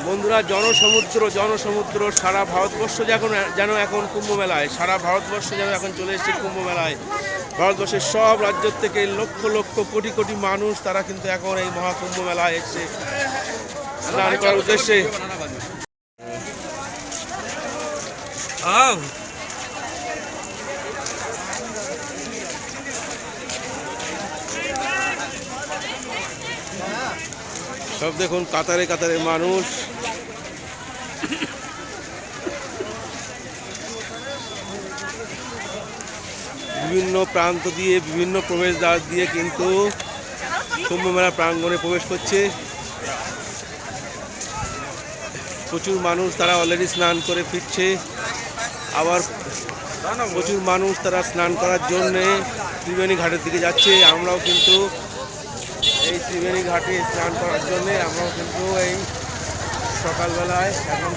বন্ধুরা, জনসমুদ্র জনসমুদ্র সারা ভারতবর্ষ যেন এখন কুম্ভ মেলায়, সারা ভারতবর্ষ যেন এখন চলে এসেছে কুম্ভ মেলায়। ভারতবর্ষের সব রাজ্য থেকে লক্ষ লক্ষ কোটি কোটি মানুষ তারা কিন্তু এখন এই মহাকুম্ভ মেলায় এসছে স্নান করার উদ্দেশ্যে। সব দেখুন কাতারে কাতারে মানুষ। বিভিন্ন প্রান্ত দিয়ে বিভিন্ন প্রবেশদ্বার দিয়ে কিন্তু কুম্ভ মেলা প্রাঙ্গণে প্রবেশ করছে। প্রচুর মানুষ তারা অলরেডি স্নান করে ফিরছে, আবার প্রচুর মানুষ তারা স্নান করার জন্যে ত্রিবেণী ঘাটের দিকে যাচ্ছে। আমরাও কিন্তু এই ত্রিবেণী ঘাটে স্নান করার জন্যে আমরাও কিন্তু এই সকালবেলায় এখন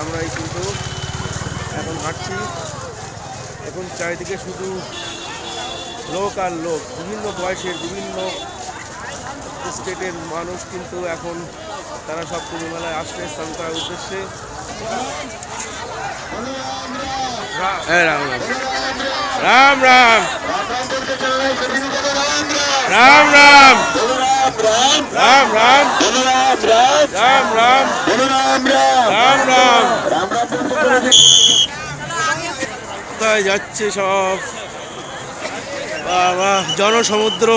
আমরাই কিন্তু এখন হাঁটছি। এখন চারিদিকে শুধু লোক আর লোক, বিভিন্ন বয়সের বিভিন্ন স্টেটের মানুষ কিন্তু এখন তারা সব কুম্ভ মেলায় আসলে স্নান করার উদ্দেশ্যে। রাম রাম রাম রাম রাম রাম রাম রাম রাম রাম কোথায় যাচ্ছে সব? বাবা, জনসমুদ্র।